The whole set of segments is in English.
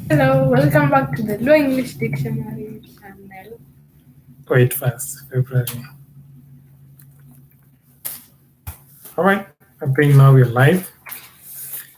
Hello, welcome back to the Low English Dictionary channel. Wait first, February. All right, I think now we're live.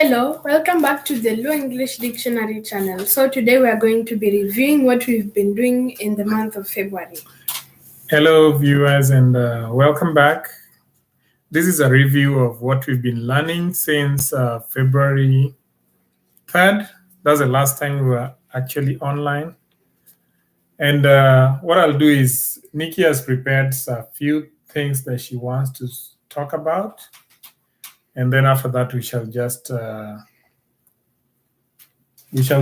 Hello, welcome back to the Low English Dictionary channel. So today we are going to be reviewing what we've been doing in the month of February. Hello, viewers, and welcome back. This is a review of what we've been learning since February 3rd. That's the last time we were actually online. And what I'll do is Nikki has prepared a few things that she wants to talk about. And then after that, we shall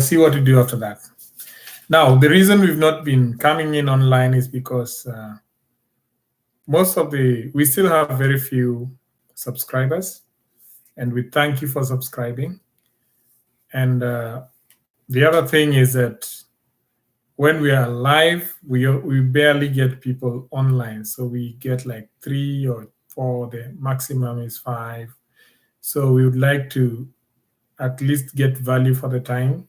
see what to do after that. Now, the reason we've not been coming in online is because we still have very few subscribers, and we thank you for subscribing. And the other thing is that when we are live, we barely get people online. So we get like 3 or 4, the maximum is 5. So we would like to at least get value for the time.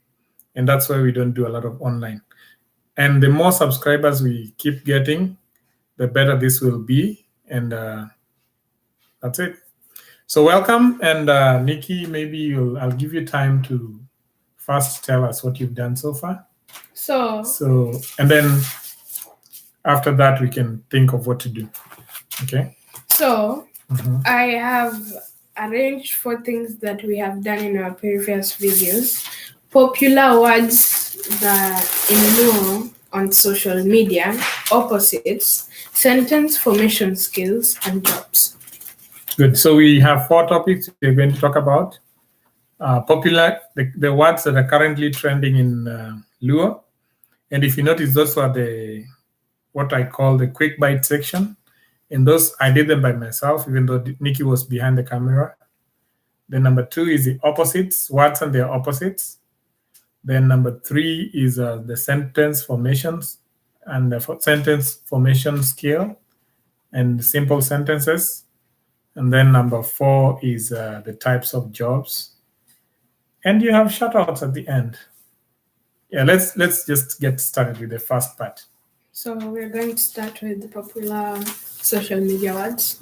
And that's why we don't do a lot of online. And the more subscribers we keep getting, the better this will be. And that's it. So welcome. And Nikki, maybe I'll give you time to first tell us what you've done so far. So, And then after that, we can think of what to do. Okay? So I have arranged 4 things that we have done in our previous videos. Popular words that in Luo on social media, opposites, sentence formation skills, and jobs. Good. So we have 4 topics we're going to talk about. Popular, the words that are currently trending in Luo. And if you notice, those are what I call the quick bite section. And those, I did them by myself, even though Nikki was behind the camera. Then number 2 is the opposites, words and their opposites. Then number 3 is the sentence formations and the sentence formation skill and simple sentences. And then number 4 is the types of jobs. And you have shoutouts at the end. Yeah, let's just get started with the first part. So we're going to start with the popular social media words.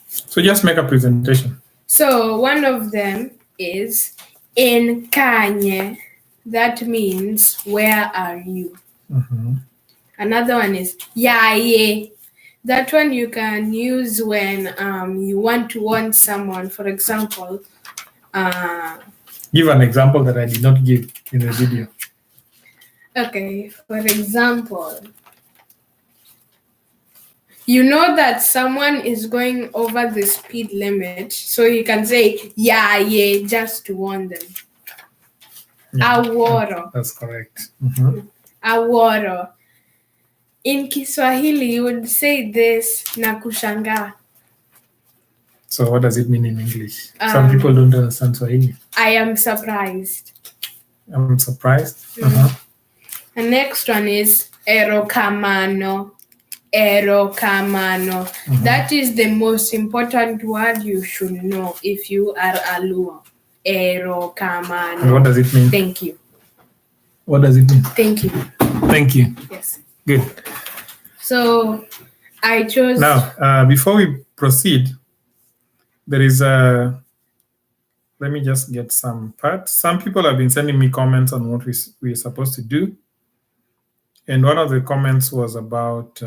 So just make a presentation. So one of them is in Kanye. That means where are you? Another one is yaye. That one you can use when you want to warn someone. For example, give an example that I did not give in the video. Okay, for example, you know that someone is going over the speed limit, so you can say yeah, just to warn them. Yeah, Aworo. That's correct. Aworo. In Kiswahili, you would say this na kushangaa. So what does it mean in English? Some people don't understand Swahili. I am surprised. I'm surprised. The next one is erokamano. Erokamano. That is the most important word you should know if you are a Luo. Erokamano. And what does it mean? Thank you. What does it mean? Thank you. Thank you. Yes. Good. So I chose. Now, before we proceed, there is a. Let me just get some parts. Some people have been sending me comments on what we're supposed to do. And one of the comments was about,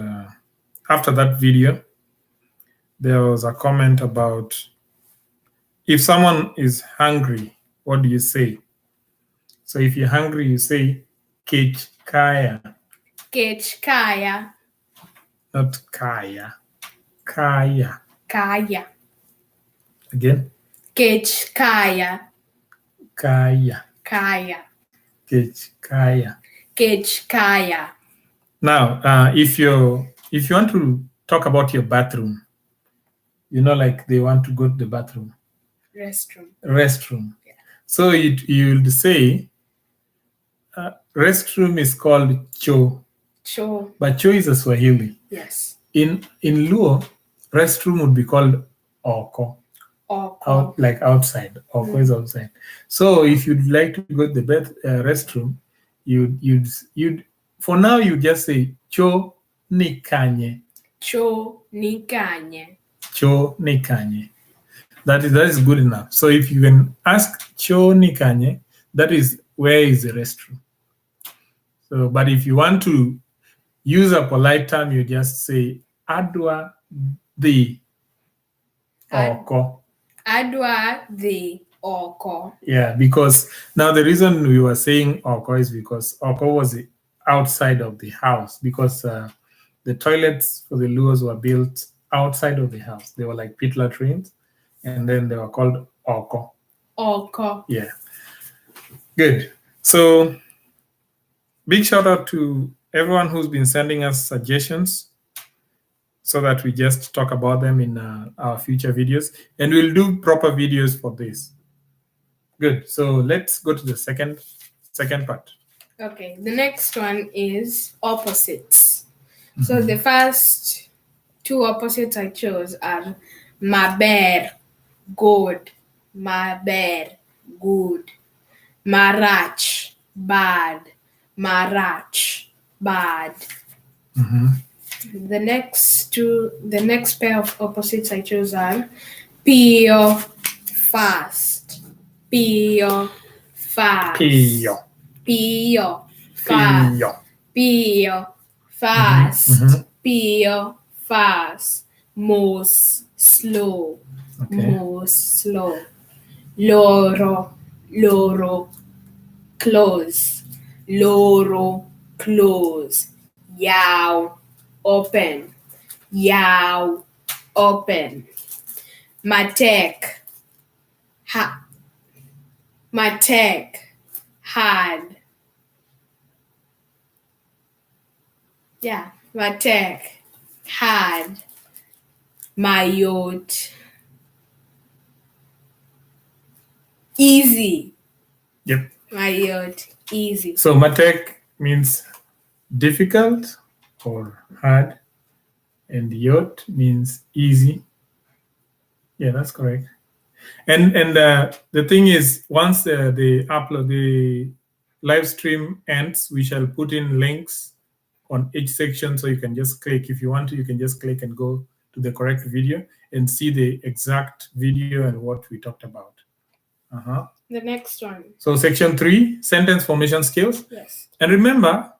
after that video, there was a comment about if someone is hungry, what do you say? So if you're hungry, you say kech kaya. Kech kaya. Not kaya. Kaya. Kaya. Again? Kech kaya. Kaya. Kaya. Kech kaya. Kech kaya. Now, if you want to talk about your bathroom, you know, like they want to go to the bathroom. Restroom. Yeah. So you'll say, restroom is called cho. Cho. But cho is a Swahili. Yes. In Luo, restroom would be called oko. Oko. like outside. Oko is outside. So if you'd like to go to the restroom, you'd for now you just say cho ni kanye. Cho ni kanye. Cho ni kanye. That is good enough. So if you can ask cho ni kanye, that is where is the restroom. So, but if you want to use a polite term, you just say adwa the oko. Adwa the oko. Yeah, because now the reason we were saying oko is because oko was outside of the house, because the toilets for the Luos were built outside of the house. They were like pit latrines, and then they were called oko. Oko. Yeah. Good. So big shout out to everyone who's been sending us suggestions so that we just talk about them in our future videos. And we'll do proper videos for this. Good. So let's go to the second part. Okay. The next one is opposites. So the first two opposites I chose are maber, good, maber, good, marach, bad, marach, bad. The next pair of opposites I chose are pio, fast, pio, fast, Pio. pio, fast, Pio. pio, fast, pio, fast, most slow, most slow, loro, loro, close, loro, close, yao, open, yao, open, matek, matek, hard. Yeah, matek, hard, mayot, easy. Yep. Mayot, easy. So matek means difficult or hard, and yot means easy. Yeah, that's correct. And the thing is, once the upload, the live stream ends, we shall put in links on each section, so you can just click. If you want to, you can just click and go to the correct video and see the exact video and what we talked about. The next one. So section 3, sentence formation skills. Yes. And remember,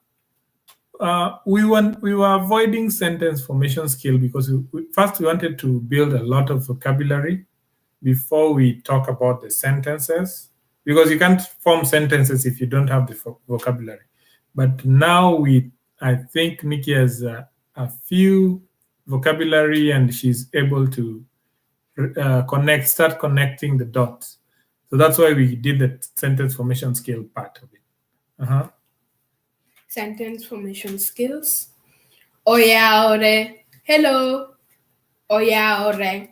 we were avoiding sentence formation skill because first we wanted to build a lot of vocabulary before we talk about the sentences, because you can't form sentences if you don't have the vocabulary. But now I think Nikki has a few vocabulary, and she's able to start connecting the dots. So that's why we did the sentence formation skill part of it. Sentence formation skills. Oyaore. Hello. Oyaore.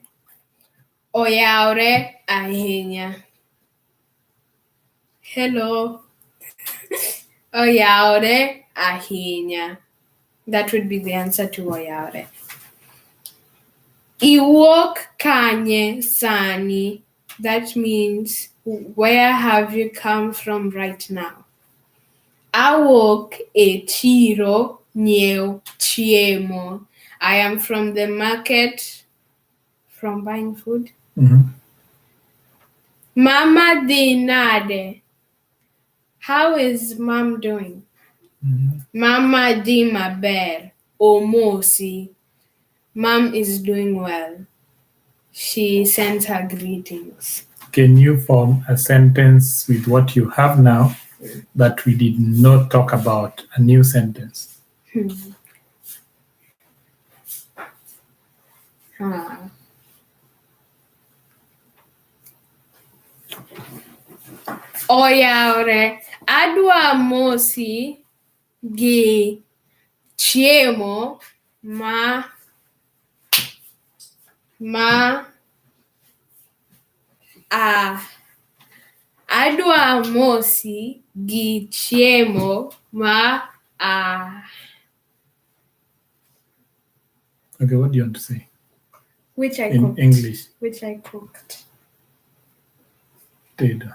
Oyaore ahinya. Hello. Oyaore ahinya. That would be the answer to oyaore. Iwok kanye sani. That means, where have you come from right now? Awok e chiro nyiew chiemo. I am from the market, from buying food. Mama di nade. How is mom doing? Mama di maber. Omosi. Mom is doing well. She sends her greetings. Can you form a sentence with what you have now that we did not talk about, a new sentence? Oyaore, adwa mosi gi chiemo ma adwa mosi gi chiemo ma Okay, what do you want to say? which I in cooked. English? Which I cooked. Tedo.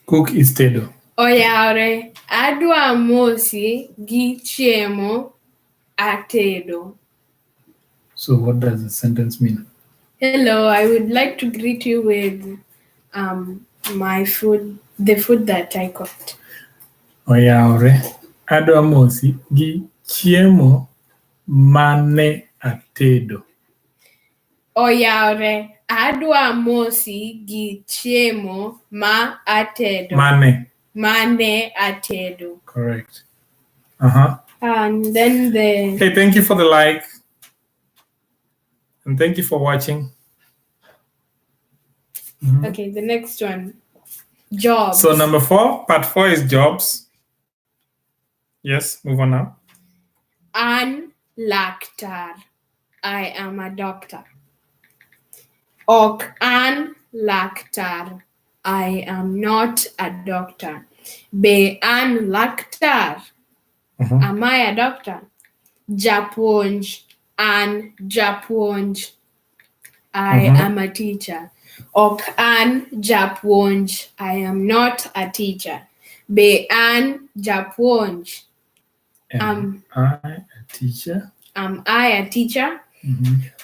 Cook is tedo. Oyawre, adwa mosi gi chiemo atedo. So what does the sentence mean? Hello, I would like to greet you with my food, the food that I cooked. Oyawre, adwa mosi gi chiemo mane atedo. Oyawre, adwa mosi gi chiemo ma atedo. Mane atedo. Correct. And then Hey, thank you for the like. And thank you for watching. Okay, the next one. Jobs. So number 4, part 4 is jobs. Yes, move on now. An laktar. I am a doctor. Ok an laktar. I am not a doctor. Be an laktar. Am I a doctor? Japuonj. An japuonj. I am a teacher. Ok an japuonj. I am not a teacher. Be an japuonj. Am I a teacher? Am I a teacher?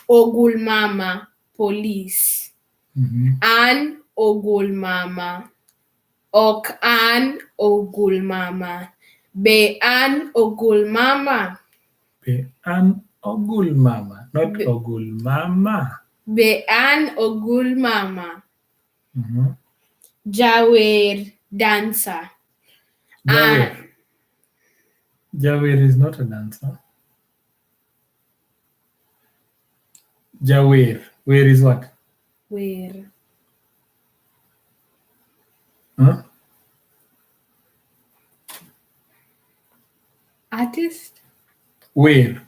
Ogulmama, police. An ogulmama. Ok an ogulmama. Be an ogulmama. Be an ogulmama, not ogulmama. Be an ogulmama. Jawer, dancer. Jawer. Jawer is not a dancer. Jawer. Where is what? Where? Artist? Where?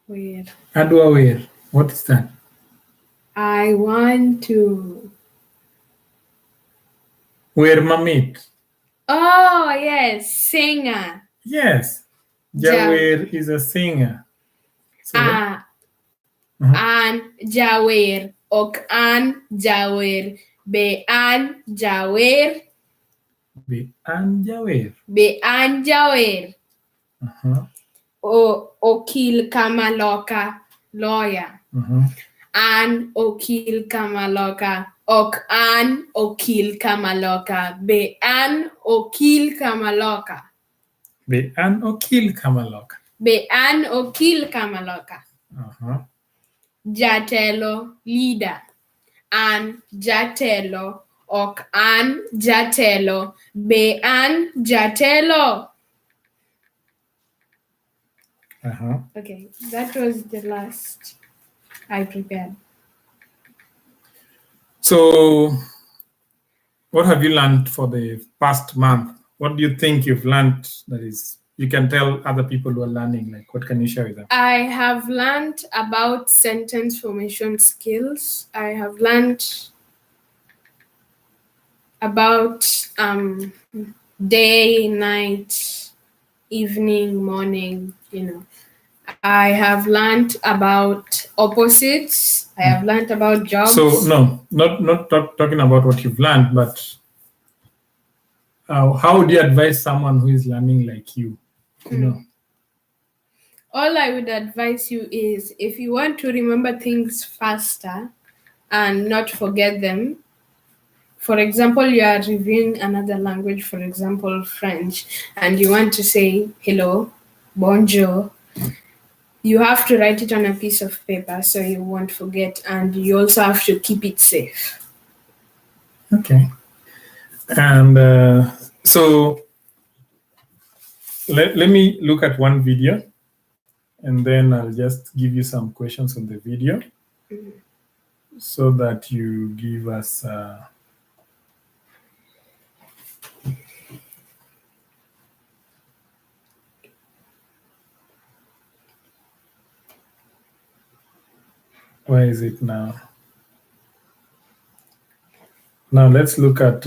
Where? Adwa where? What is that? I want to. Where mamit? Oh, yes, singer. Yes. Jawer is a singer. So, an jawer. Ok an jawer. Be an jawer. Be an jawer. Be an jawer. Okil kamaloka, lawyer. An okil kamaloka. Ok an okil kamaloka. Be an okil kamaloka. Be an okil kamaloka. Be an okil kamaloka. Jatelo, leader. An jatelo. Ok an jatelo. Be an jatelo. Okay, that was the last I prepared. So, what have you learned for the past month? What do you think you've learned that is you can tell other people who are learning? Like, what can you share with them? I have learned about sentence formation skills. I have learned about day, night, evening, morning, I have learned about opposites. I have learned about jobs. So no, not talking about what you've learned, but how would you advise someone who is learning like you? All I would advise you is if you want to remember things faster and not forget them, for example, you are reviewing another language, for example, French, and you want to say hello, bonjour, you have to write it on a piece of paper so you won't forget, and you also have to keep it safe. Okay. And so let me look at one video, and then I'll just give you some questions on the video so that you give us where is it now? Now let's look at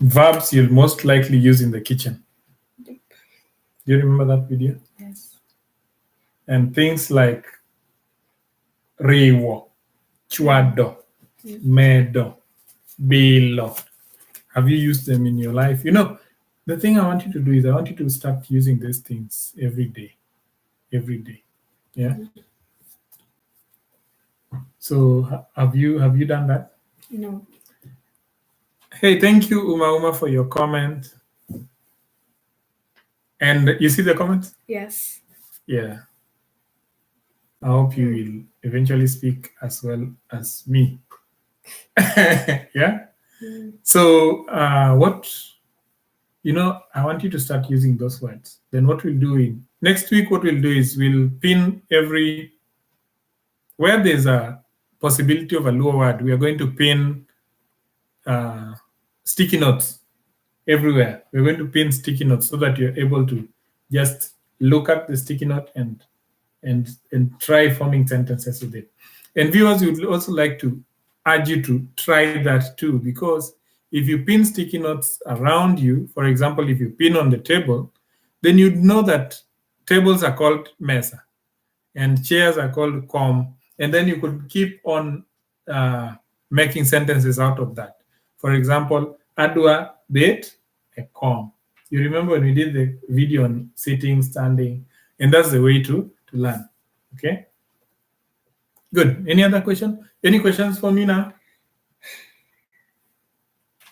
verbs you'll most likely use in the kitchen. Yep. Do you remember that video? Yes. And things like riwo, chwado, medo, bilo. Have you used them in your life? You know, the thing I want you to do is I want you to start using these things every day. Every day. Yeah. So have you done that? No. Hey, thank you, Uma, for your comment. And you see the comments? Yes. Yeah. I hope you will eventually speak as well as me. Yeah. So what, you know, I want you to start using those words. Then what we'll do in next week, what we'll do is we'll pin every, where there's a possibility of a Luo word, we are going to pin sticky notes everywhere. We're going to pin sticky notes so that you're able to just look at the sticky note and try forming sentences with it. And viewers, we would also like to urge you to try that too, because if you pin sticky notes around you, for example, if you pin on the table, then you'd know that tables are called mesa and chairs are called com, and then you could keep on making sentences out of that. For example, adwa bet a com. You remember when we did the video on sitting, standing, and that's the way to learn. Okay. Good. Any other question? Any questions for me now?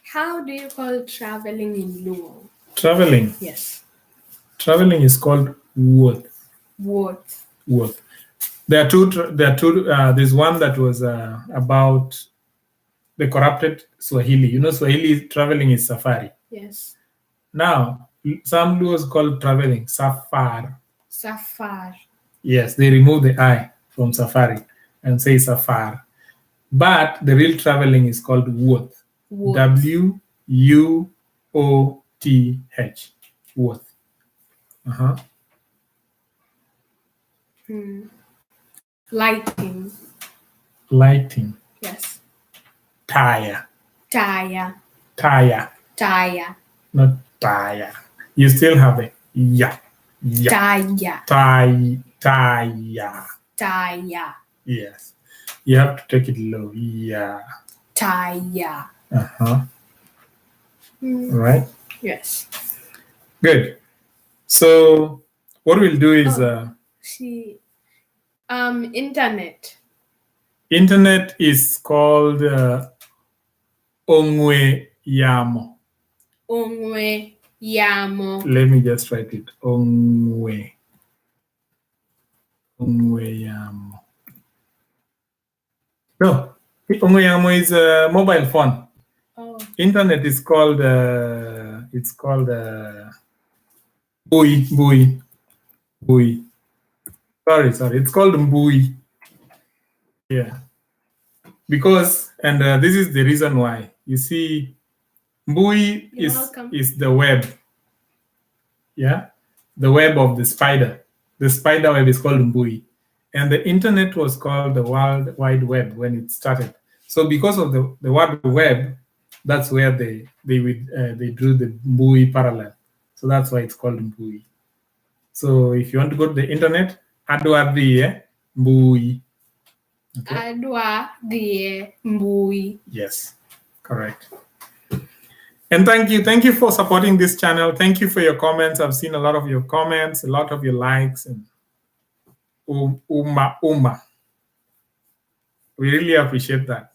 How do you call traveling in Luo? Traveling. Yes. Traveling is called worth. Worth. Worth. There are two. There's one that was about the corrupted Swahili. You know, Swahili traveling is safari. Yes. Now, some Luos call traveling safar. Safar. Yes, they remove the I from safari and say safar. But the real traveling is called worth. W-U-O-T-H. Worth. Uh-huh. Lighting. Lighting. Yes. Tire. Tire. Tire. Tire. Not tire. You still have it. Yeah. Tire. Tire. Tire. Yes. You have to take it low. Yeah. Tire. Uh-huh. Right? Yes. Good. So what we'll do is internet. Internet is called Ongwe Yamo. Ongwe Yamo. Let me just write it. Ongwe. Ongwe Yamo. No, Ongwe Yamo is a mobile phone. Oh. Internet is called Bui. Sorry. It's called Mbui. Yeah. Because, and this is the reason why. You see, Mbui is the web. Yeah. The web of the spider. The spider web is called Mbui. And the internet was called the World Wide Web when it started. So because of the World Web, that's where they drew the Mbui parallel. So that's why it's called Mbui. So if you want to go to the internet, adwa dhiye Mbui. Okay. Adwa dhiye Mbui. Yes, correct. And thank you for supporting this channel. Thank you for your comments. I've seen a lot of your comments, a lot of your likes, and Uma. We really appreciate that.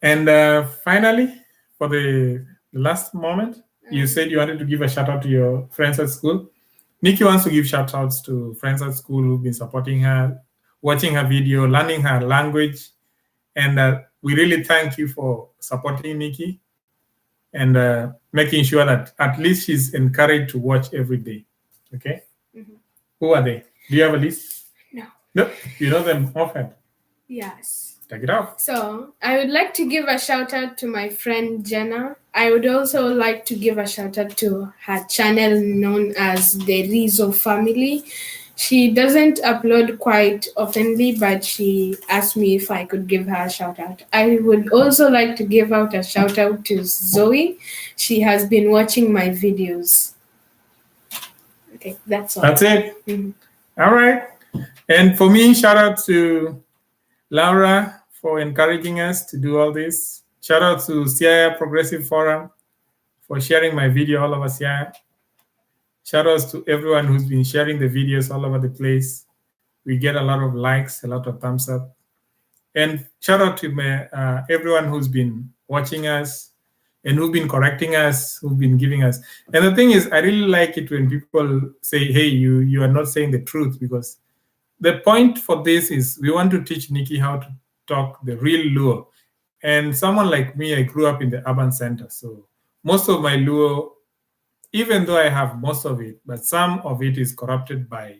And finally, for the last moment, you said you wanted to give a shout out to your friends at school. Nikki wants to give shout outs to friends at school who've been supporting her, watching her video, learning her language. And we really thank you for supporting Nikki and making sure that at least she's encouraged to watch every day. Okay? Mm-hmm. Who are they? Do you have a list? No. No? You know them offhand? Yes. Take it off. So I would like to give a shout out to my friend Jenna. I would also like to give a shout out to her channel known as the Rizzo Family. She doesn't upload quite oftenly, but she asked me if I could give her a shout out. I would also like to give out a shout out to Zoe. She has been watching my videos. Okay, that's all. That's it. Mm-hmm. All right. And for me, shout out to Laura for encouraging us to do all this. Shout out to CIA Progressive Forum for sharing my video all over CIA. Shout outs to everyone who's been sharing the videos all over the place. We get a lot of likes, a lot of thumbs up. And shout out to everyone who's been watching us and who've been correcting us, who've been giving us. And the thing is, I really like it when people say, hey, you are not saying the truth, because the point for this is we want to teach Nikki how to talk the real Luo. And someone like me, I grew up in the urban center. So most of my Luo, even though I have most of it, but some of it is corrupted by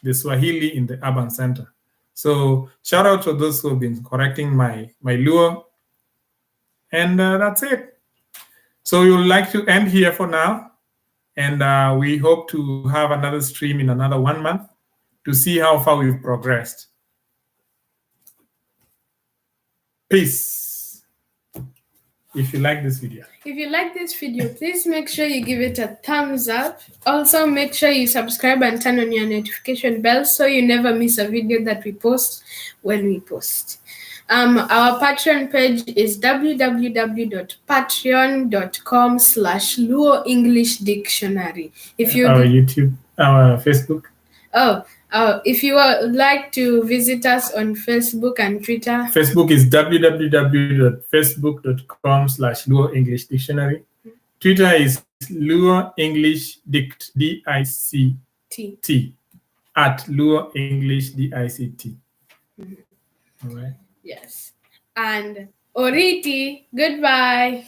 the Swahili in the urban center. So shout out to those who have been correcting my Luo. And that's it. So we would like to end here for now. And we hope to have another stream in another 1 month to see how far we've progressed. Peace. If you like this video. If you like this video, please make sure you give it a thumbs up. Also, make sure you subscribe and turn on your notification bell so you never miss a video that we post when we post. Our Patreon page is www.patreon.com/Luo English Dictionary. If you our YouTube, our Facebook. If you would like to visit us on Facebook and Twitter. Facebook is www.facebook.com/Luo English Dictionary. Twitter is Luo English Dict, DICT, at Luo English DICT. All right. Yes. And Oriti, goodbye.